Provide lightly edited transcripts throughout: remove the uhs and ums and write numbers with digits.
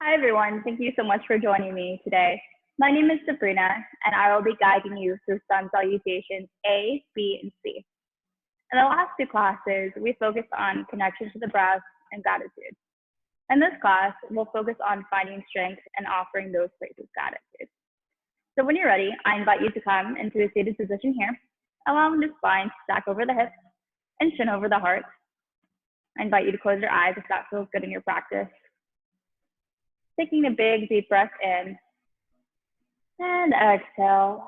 Hi, everyone. Thank you so much for joining me today. My name is Sabrina, and I will be guiding you through sun salutations A, B, and C. In the last two classes, we focused on connection to the breath and gratitude. In this class, we'll focus on finding strength and offering those places of gratitude. So when you're ready, I invite you to come into a seated position here, allowing the spine to stack over the hips and chin over the heart. I invite you to close your eyes if that feels good in your practice. Taking a big, deep breath in and exhale.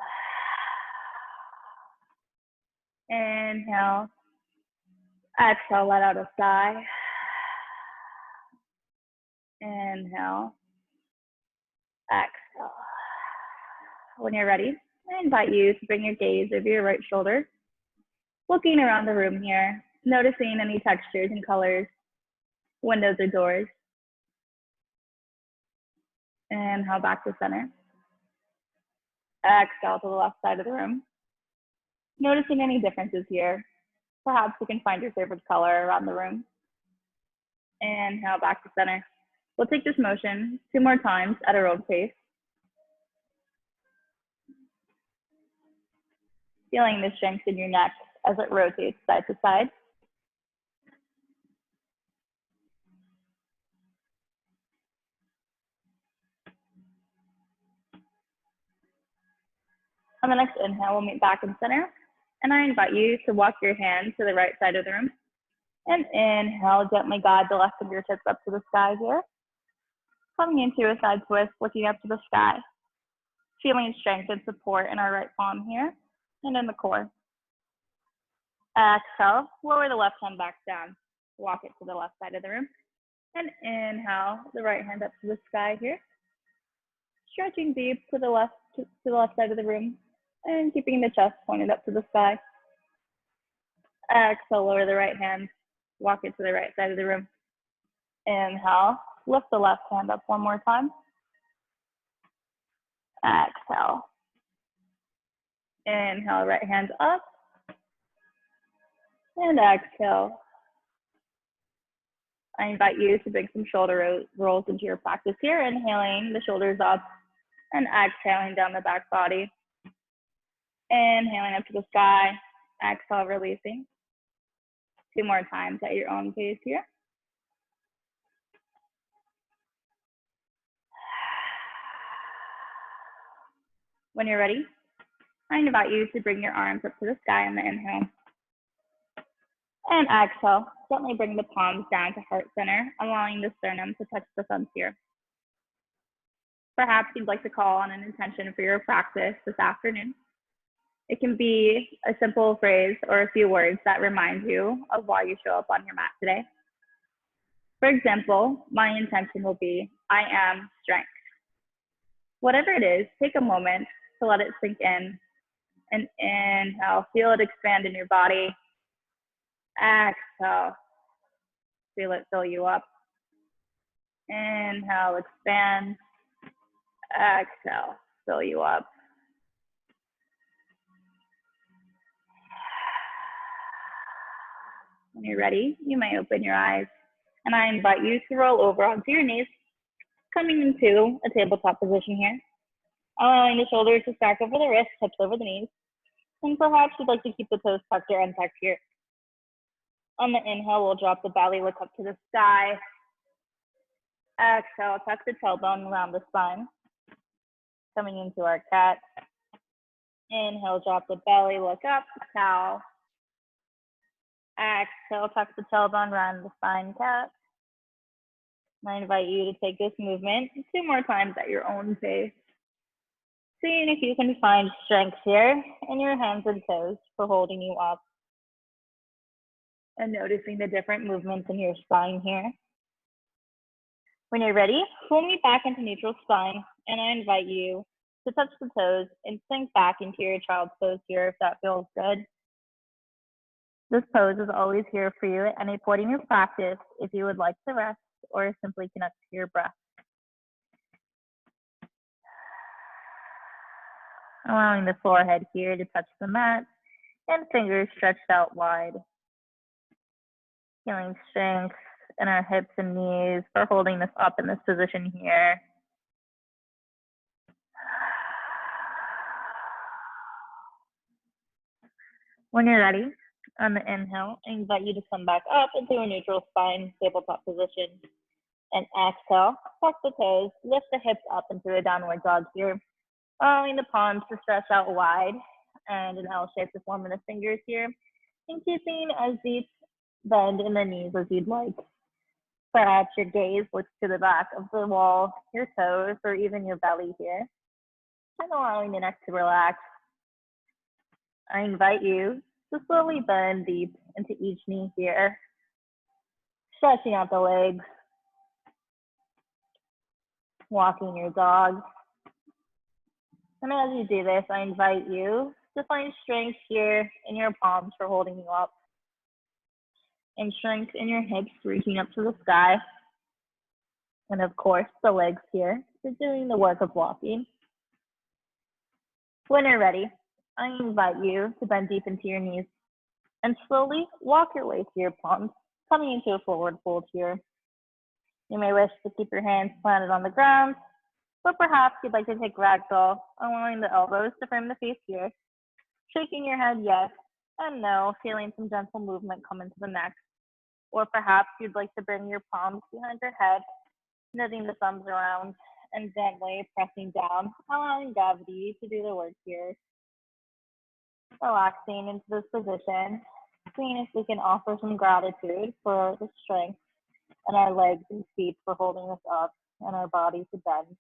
Inhale. Exhale, let out a sigh. Inhale. Exhale. When you're ready, I invite you to bring your gaze over your right shoulder, looking around the room here, noticing any textures and colors, windows or doors. Inhale back to center. Exhale to the left side of the room. Noticing any differences here. Perhaps you can find your favorite color around the room. Inhale back to center. We'll take this motion 2 more times at a rolled pace. Feeling the strength in your neck as it rotates side to side. On the next inhale, we'll meet back in center. And I invite you to walk your hand to the right side of the room. And inhale, gently guide the left fingertips up to the sky here. Coming into a side twist, looking up to the sky. Feeling strength and support in our right palm here and in the core. Exhale, lower the left hand back down. Walk it to the left side of the room. And inhale, the right hand up to the sky here. Stretching deep to the left side of the room and keeping the chest pointed up to the sky. Exhale, lower the right hand. Walk it to the right side of the room. Inhale, lift the left hand up 1 more time. Exhale. Inhale, right hand up. And exhale. I invite you to bring some shoulder rolls into your practice here. Inhaling the shoulders up and exhaling down the back body. Inhaling up to the sky. Exhale, releasing. 2 more times at your own pace here. When you're ready, I invite you to bring your arms up to the sky on the inhale. And exhale, gently bring the palms down to heart center, allowing the sternum to touch the thumbs here. Perhaps you'd like to call on an intention for your practice this afternoon. It can be a simple phrase or a few words that remind you of why you show up on your mat today. For example, my intention will be, I am strength. Whatever it is, take a moment to let it sink in. And inhale, feel it expand in your body. Exhale, feel it fill you up. Inhale, expand. Exhale, fill you up. When you're ready, you may open your eyes. And I invite you to roll over onto your knees, coming into a tabletop position here. Allowing the shoulders to stack over the wrists, hips over the knees. And perhaps you'd like to keep the toes tucked or untucked here. On the inhale, we'll drop the belly, look up to the sky. Exhale, tuck the tailbone around the spine. Coming into our cat. Inhale, drop the belly, look up, cow. Exhale, tuck the tailbone around the spine, cat. And I invite you to take this movement 2 more times at your own pace. Seeing if you can find strength here in your hands and toes for holding you up. And noticing the different movements in your spine here. When you're ready, pull me back into neutral spine, and I invite you to touch the toes and sink back into your child's pose here if that feels good. This pose is always here for you at any point in your practice if you would like to rest or simply connect to your breath. Allowing the forehead here to touch the mat and fingers stretched out wide. Feeling strength and our hips and knees for holding this up in this position here. When you're ready, on the inhale, I invite you to come back up into a neutral spine, tabletop position. And exhale, tuck the toes, lift the hips up into a downward dog here, allowing the palms to stretch out wide and an L shape to form in the fingers here, and keeping as deep bend in the knees as you'd like. Perhaps your gaze looks to the back of the wall, your toes, or even your belly here, and allowing the neck to relax. I invite you to slowly bend deep into each knee here, stretching out the legs, walking your dog. And as you do this, I invite you to find strength here in your palms for holding you up, and strength in your hips reaching up to the sky. And of course, the legs here for doing the work of walking. When you're ready, I invite you to bend deep into your knees and slowly walk your way to your palms, coming into a forward fold here. You may wish to keep your hands planted on the ground, but perhaps you'd like to take ragdoll, allowing the elbows to frame the face here, shaking your head yes and no, feeling some gentle movement come into the neck. Or perhaps you'd like to bring your palms behind your head, knitting the thumbs around and gently pressing down, allowing gravity to do the work here. Relaxing into this position, seeing if we can offer some gratitude for the strength in our legs and feet for holding us up and our body to bend.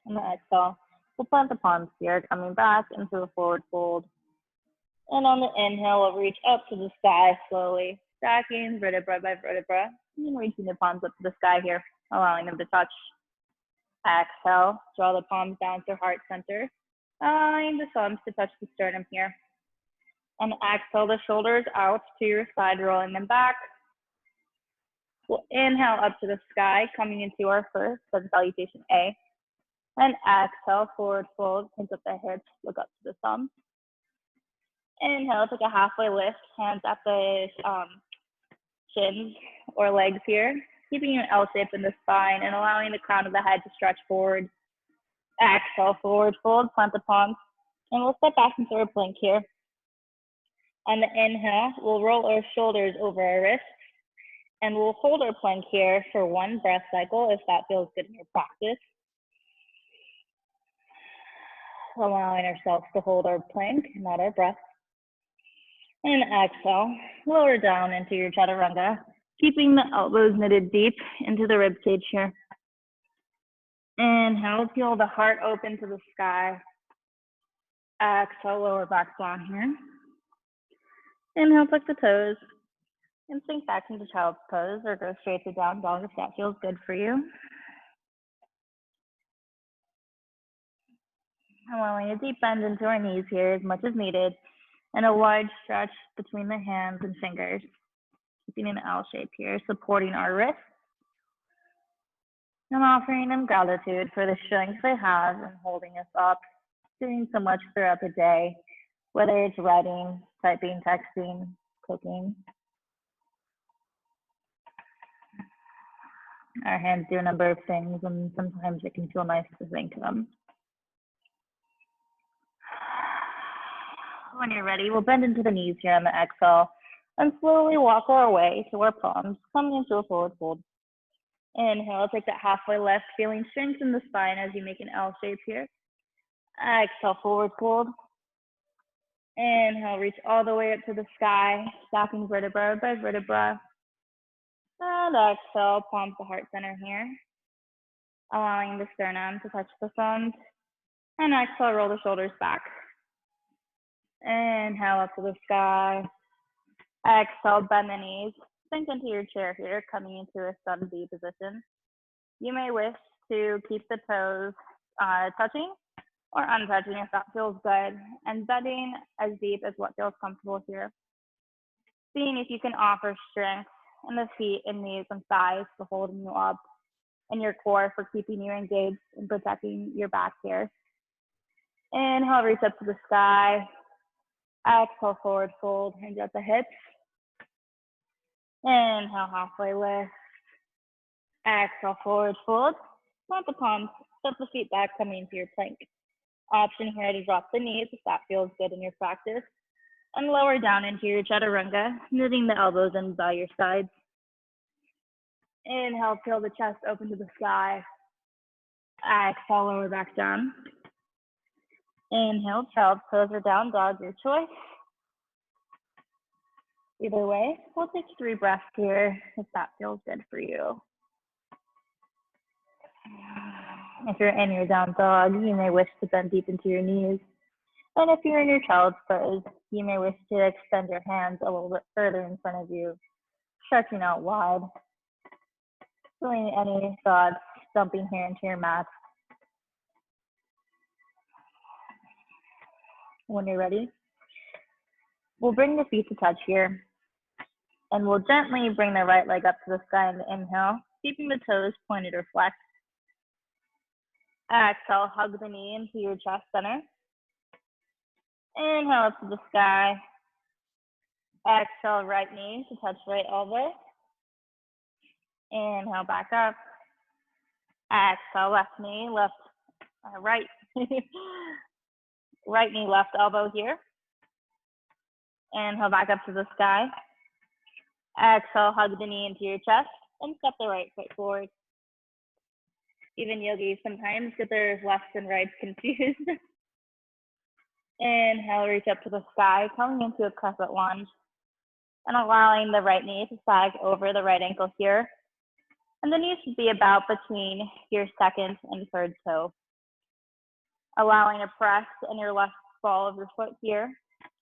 And the exhale, we'll plant the palms here, coming back into a forward fold. And on the inhale, we'll reach up to the sky slowly, stacking vertebra by vertebra, and reaching the palms up to the sky here, allowing them to touch. Exhale, draw the palms down to heart center, allowing the thumbs to touch the sternum here. And exhale the shoulders out to your side, rolling them back. We'll inhale up to the sky, coming into our first sun salutation A. And exhale, forward fold, pinch up the hips, look up to the thumb. Inhale, take a halfway lift, hands at the shins or legs here, keeping an L shape in the spine and allowing the crown of the head to stretch forward. Exhale, forward fold, plant the palms, and we'll step back into our plank here. On the inhale, we'll roll our shoulders over our wrists, and we'll hold our plank here for one breath cycle if that feels good in your practice. Allowing ourselves to hold our plank, not our breath. And exhale, lower down into your chaturanga, keeping the elbows knitted deep into the rib cage here. Inhale, peel the heart open to the sky. Exhale, lower back down here. Inhale, tuck the toes and sink back into child's pose or go straight to down dog if that feels good for you. Allowing a deep bend into our knees here as much as needed, and a wide stretch between the hands and fingers, keeping an L shape here, supporting our wrists, and offering them gratitude for the strength they have in holding us up, doing so much throughout the day, whether it's writing, typing, texting, cooking. Our hands do a number of things, and sometimes it can feel nice to think of them. When you're ready, we'll bend into the knees here on the exhale and slowly walk our way to our palms, coming into a forward fold. Inhale, take that halfway lift, feeling strength in the spine as you make an L shape here. Exhale, forward fold. Inhale, reach all the way up to the sky, stacking vertebra by vertebra. And exhale, palms to heart center here, allowing the sternum to touch the thumbs. And exhale, roll the shoulders back. Inhale up to the sky. Exhale, bend the knees. Sink into your chair here, coming into a sun V position. You may wish to keep the toes touching or untouching if that feels good, and bending as deep as what feels comfortable here. Seeing if you can offer strength in the feet and knees and thighs for holding you up, and your core for keeping you engaged and protecting your back here. Inhale, reach up to the sky. Exhale, forward fold, hands at the hips. Inhale, halfway lift. Exhale, forward fold. Plant the palms, step the feet back, coming into your plank. Option here to drop the knees if that feels good in your practice. And lower down into your chaturanga, moving the elbows in by your sides. Inhale, peel the chest open to the sky. Exhale, lower back down. Inhale, child's pose or down dog, your choice. Either way, we'll take 3 breaths here if that feels good for you. If you're in your down dog, you may wish to bend deep into your knees. And if you're in your child's pose, you may wish to extend your hands a little bit further in front of you, stretching out wide. Feeling any thoughts dumping here into your mat. When you're ready, we'll bring the feet to touch here. And we'll gently bring the right leg up to the sky in the inhale, keeping the toes pointed or flexed. Exhale, hug the knee into your chest center. Inhale up to the sky. Exhale, right knee to touch right elbow. Inhale, back up. Exhale, left knee, right. Right knee, left elbow here. Inhale, back up to the sky. Exhale, hug the knee into your chest and step the right foot forward. Even yogis sometimes get their lefts and rights confused. Inhale, reach up to the sky, coming into a crescent lunge, and allowing the right knee to sag over the right ankle here. And the knee should be about between your second and third toe. Allowing a press in your left ball of your foot here.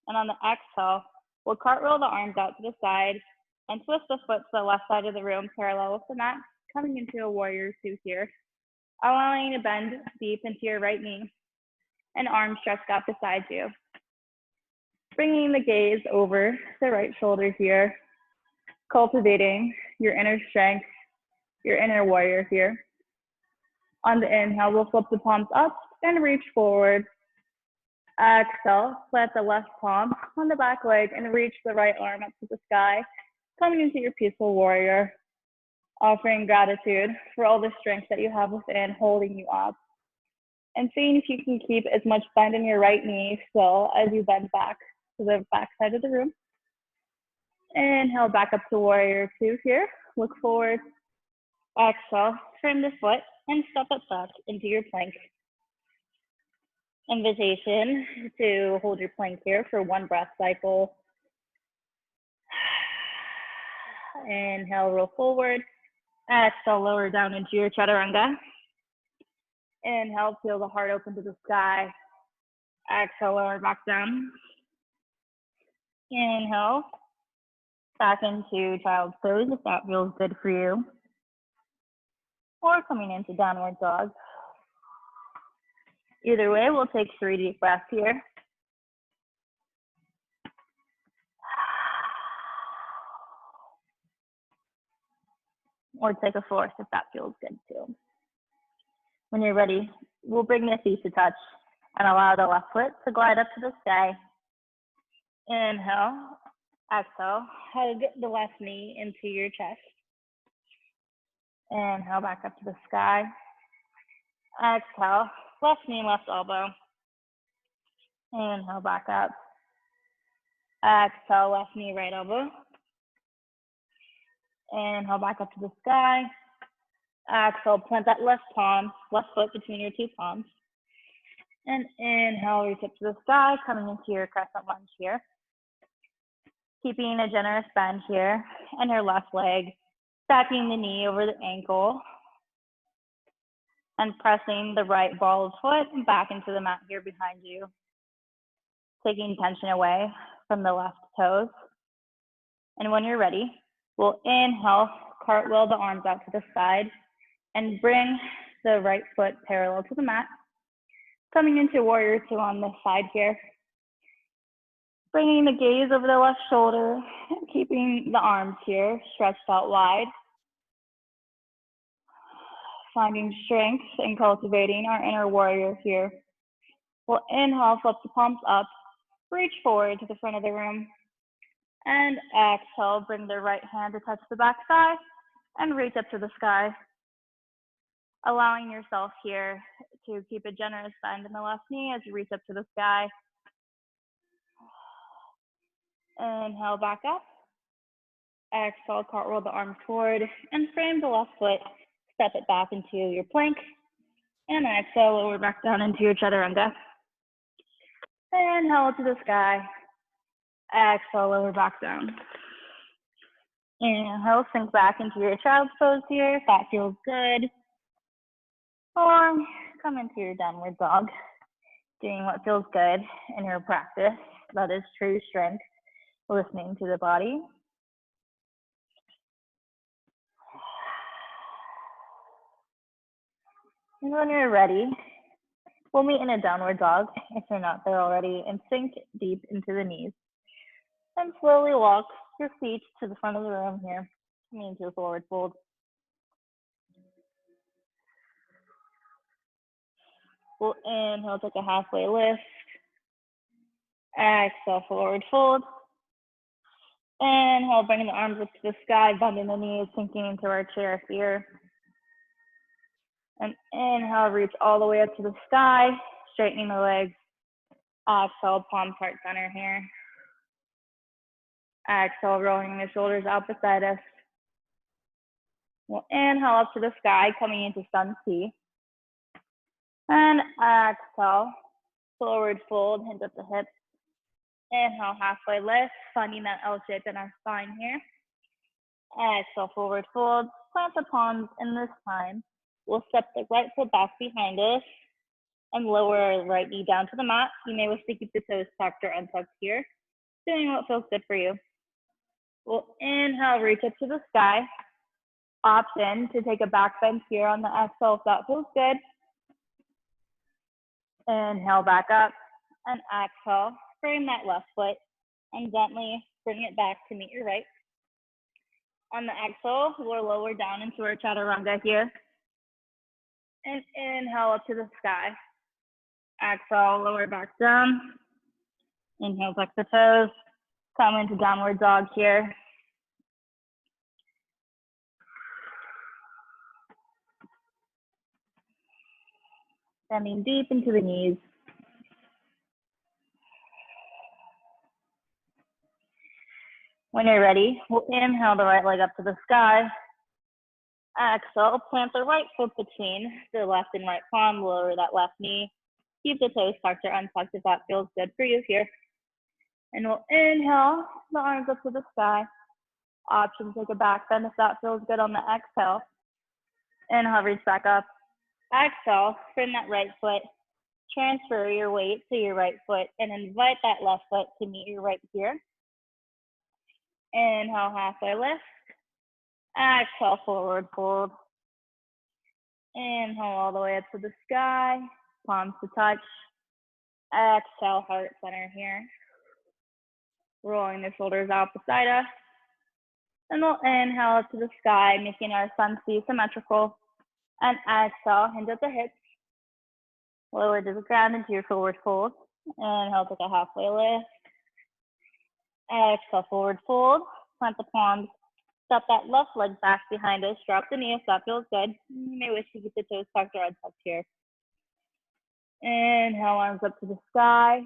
And on the exhale, we'll cartwheel the arms out to the side and twist the foot to the left side of the room, parallel with the mat, coming into a warrior 2 here. Allowing to bend deep into your right knee and arms stretched out beside you. Bringing the gaze over the right shoulder here, cultivating your inner strength, your inner warrior here. On the inhale, we'll flip the palms up and reach forward. Exhale, plant the left palm on the back leg and reach the right arm up to the sky, coming into your peaceful warrior. Offering gratitude for all the strength that you have within holding you up. And seeing if you can keep as much bend in your right knee still as you bend back to the back side of the room. Inhale, back up to warrior 2 here. Look forward. Exhale, turn the foot and step it back into your plank. Invitation to hold your plank here for 1 breath cycle. Inhale, roll forward. Exhale, lower down into your chaturanga. Inhale, peel the heart open to the sky. Exhale, lower back down. Inhale, back into child's pose if that feels good for you. Or coming into downward dog. Either way, we'll take 3 deep breaths here. Or take a 4th if that feels good too. When you're ready, we'll bring the feet to touch and allow the left foot to glide up to the sky. Inhale, exhale, hug the left knee into your chest. Inhale, back up to the sky. Exhale, left knee, left elbow. Inhale, back up. Exhale, left knee, right elbow. Inhale, back up to the sky. Exhale, plant that left foot between your 2 palms. And inhale, reach up to the sky, coming into your crescent lunge here. Keeping a generous bend here, and your left leg, stacking the knee over the ankle, and pressing the right ball of foot back into the mat here behind you. Taking tension away from the left toes. And when you're ready, we'll inhale, cartwheel the arms out to the side, and bring the right foot parallel to the mat. Coming into warrior 2 on this side here. Bringing the gaze over the left shoulder, and keeping the arms here stretched out wide. Finding strength and cultivating our inner warrior here. We'll inhale, flip the palms up, reach forward to the front of the room, and exhale, bring the right hand to touch the back thigh and reach up to the sky, allowing yourself here to keep a generous bend in the left knee as you reach up to the sky. Inhale back up. Exhale, cartwheel the arms forward and frame the left foot. Step it back into your plank. And exhale, lower back down into your chaturanga. Inhale to the sky. Exhale, lower back down. Inhale, sink back into your child's pose here if that feels good. Or come into your downward dog, doing what feels good in your practice. That is true strength, listening to the body. And when you're ready, we'll meet in a downward dog if you're not there already, and sink deep into the knees. And slowly walk your feet to the front of the room here, coming into a forward fold. We'll inhale, take a halfway lift. Exhale, forward fold. Inhale, bringing the arms up to the sky, bending the knees, sinking into our chair here. And inhale, reach all the way up to the sky, straightening the legs. Exhale, palms heart center here. Exhale, rolling the shoulders out beside us. We'll inhale up to the sky, coming into sun C. And exhale, forward fold, hands at the hips. Inhale, halfway lift, finding that L shape in our spine here. Exhale, forward fold, plant the palms, and this time we'll step the right foot back behind us and lower our right knee down to the mat. You may wish to keep the toes tucked or untucked here, doing what feels good for you. We'll inhale, reach up to the sky. Option to take a back bend here on the exhale if that feels good. Inhale back up and exhale. Frame that left foot and gently bring it back to meet your right. On the exhale, we'll lower down into our chaturanga here. And inhale up to the sky. Exhale, lower back down. Inhale, flex the toes. Come into downward dog here. Bending deep into the knees. When you're ready, we'll inhale the right leg up to the sky. Exhale, plant the right foot between the left and right palm, lower that left knee. Keep the toes tucked or untucked if that feels good for you here. And we'll inhale the arms up to the sky. Option, take a back bend if that feels good on the exhale. Inhale, reach back up. Exhale, turn that right foot. Transfer your weight to your right foot and invite that left foot to meet your right here. Inhale, halfway lift. Exhale, forward fold. Inhale all the way up to the sky, palms to touch. Exhale, heart center here. Rolling the shoulders out beside us. And we'll inhale up to the sky, making our sun C symmetrical. And exhale, hands at the hips. Lower to the ground into your forward fold. Inhale, take a halfway lift. Exhale, forward fold. Plant the palms. Step that left leg back behind us. Drop the knee if that feels good. You may wish to keep the toes tucked or untucked here. Inhale, arms up to the sky.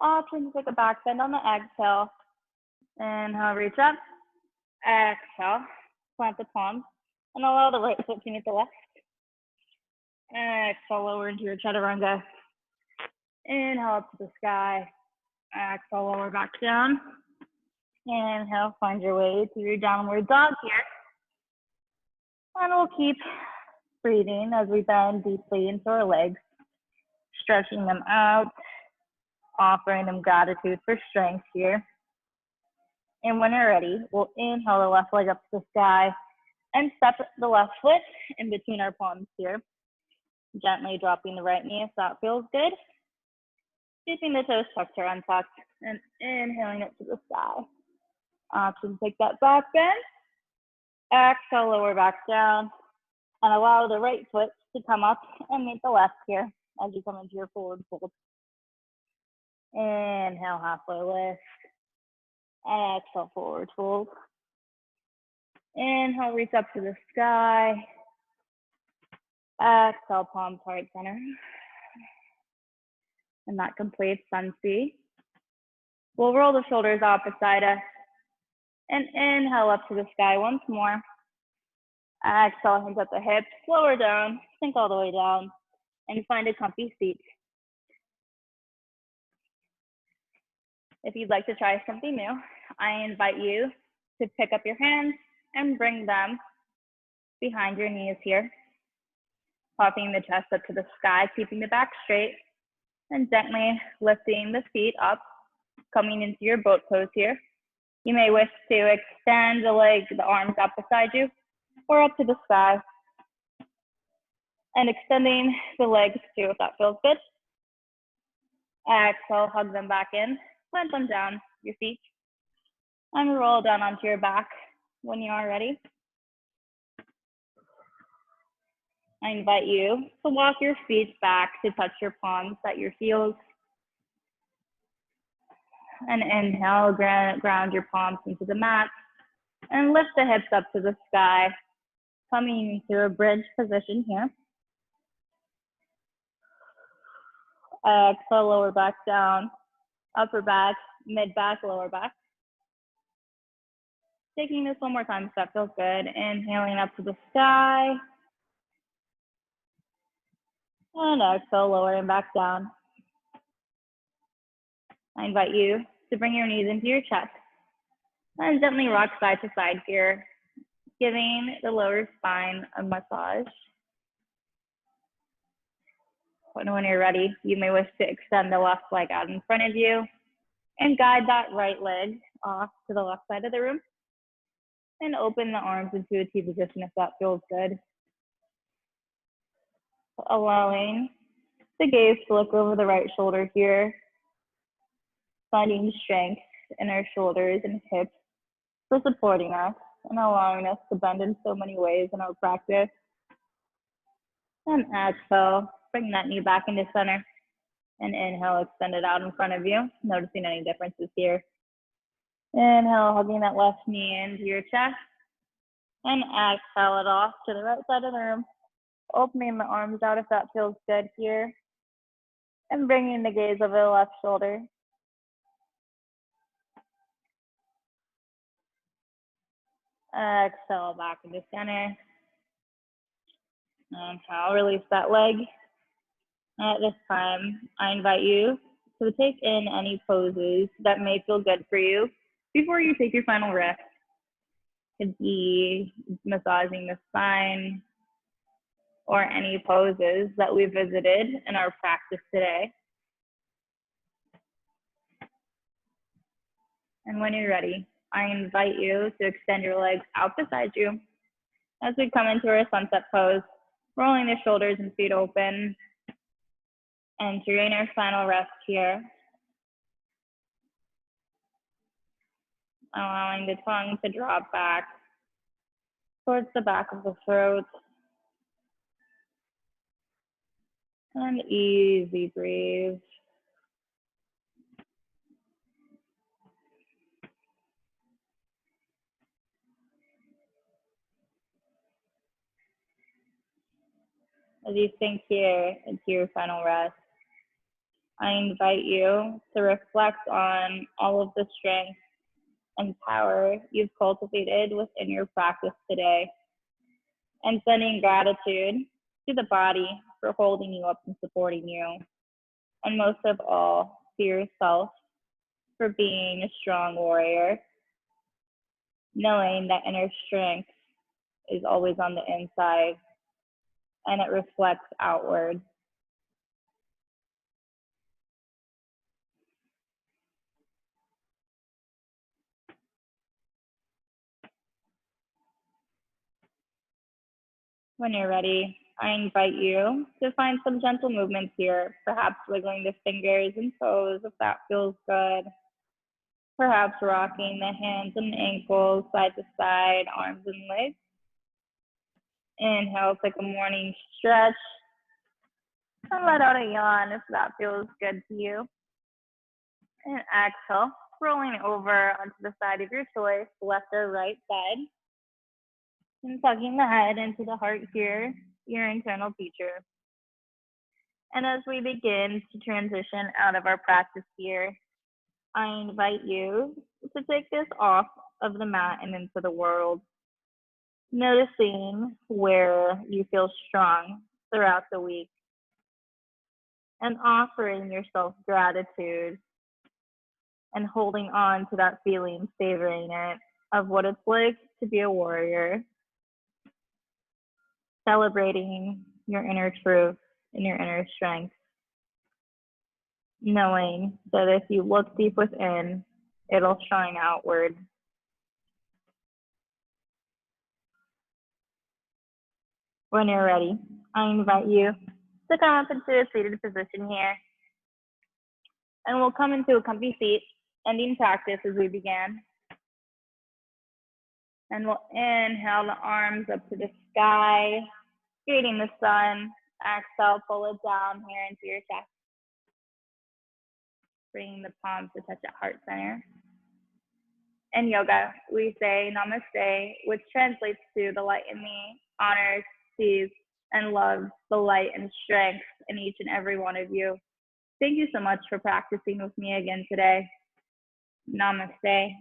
Option to take a back bend on the exhale. Inhale, reach up. Exhale, plant the palms and allow the right foot to meet the left. Exhale, lower into your chaturanga. Inhale up to the sky. Exhale, lower back down. Inhale, find your way to your downward dog here. And we'll keep breathing as we bend deeply into our legs, stretching them out, offering them gratitude for strength here. And when you're ready, we'll inhale the left leg up to the sky and step the left foot in between our palms here. Gently dropping the right knee if that feels good. Keeping the toes tucked or untucked and inhaling it to the sky. Option, take that back bend. Exhale, lower back down. And allow the right foot to come up and meet the left here. as you come into your forward fold. Inhale, halfway lift. Exhale, forward fold. Inhale, reach up to the sky. Exhale, palms heart center. And that completes Sun C. We'll roll the shoulders off beside us. And inhale up to the sky once more. Exhale, hands at the hips, lower down, sink all the way down, and find a comfy seat. If you'd like to try something new, I invite you to pick up your hands and bring them behind your knees here, popping the chest up to the sky, keeping the back straight, and gently lifting the feet up, coming into your boat pose here. You may wish to extend the legs, the arms up beside you, or up to the sky, and extending the legs too, if that feels good. Exhale, hug them back in, plant them down, your feet, and roll down onto your back when you are ready. I invite you to walk your feet back to touch your palms at your heels. And inhale, ground your palms into the mat, and lift the hips up to the sky, coming into a bridge position here. Exhale, lower back down, upper back, mid back, lower back. Taking this one more time if that feels good. Inhaling up to the sky. And exhale, lowering back down. I invite you to bring your knees into your chest and gently rock side to side here, giving the lower spine a massage. When you're ready, you may wish to extend the left leg out in front of you and guide that right leg off to the left side of the room. And open the arms into a T position if that feels good. Allowing the gaze to look over the right shoulder here, finding strength in our shoulders and hips for supporting us and allowing us to bend in so many ways in our practice. And exhale, bring that knee back into center. And inhale, extend it out in front of you, noticing any differences here. Inhale, hugging that left knee into your chest. And exhale it off to the right side of the room. Opening the arms out if that feels good here. And bringing the gaze over the left shoulder. Exhale back into center. Inhale, release that leg. At this time, I invite you to take in any poses that may feel good for you before you take your final rest. Could be massaging the spine or any poses that we visited in our practice today. And when you're ready, I invite you to extend your legs out beside you as we come into our sunset pose, rolling the shoulders and feet open, entering our final rest here. Allowing the tongue to drop back towards the back of the throat. And easy breathe. As you sink here into your final rest, I invite you to reflect on all of the strength and power you've cultivated within your practice today, and sending gratitude to the body for holding you up and supporting you, and most of all, to yourself for being a strong warrior, knowing that inner strength is always on the inside and it reflects outward. When you're ready, I invite you to find some gentle movements here, perhaps wiggling the fingers and toes if that feels good. Perhaps rocking the hands and ankles side to side, arms and legs. Inhale, take a morning stretch. And let out a yawn if that feels good to you. And exhale, rolling over onto the side of your choice, left or right side. And tucking the head into the heart here, your internal teacher. And as we begin to transition out of our practice here, I invite you to take this off of the mat and into the world, noticing where you feel strong throughout the week and offering yourself gratitude and holding on to that feeling, savoring it, of what it's like to be a warrior, celebrating your inner truth and your inner strength, knowing that if you look deep within, it'll shine outward. When you're ready, I invite you to come up into a seated position here. And we'll come into a comfy seat, ending practice as we began. And we'll inhale the arms up to the sky, creating the sun. Exhale, pull it down here into your chest. Bringing the palms to touch at heart center. In yoga, we say namaste, which translates to the light in me, honors, sees, and loves the light and strength in each and every one of you. Thank you so much for practicing with me again today. Namaste.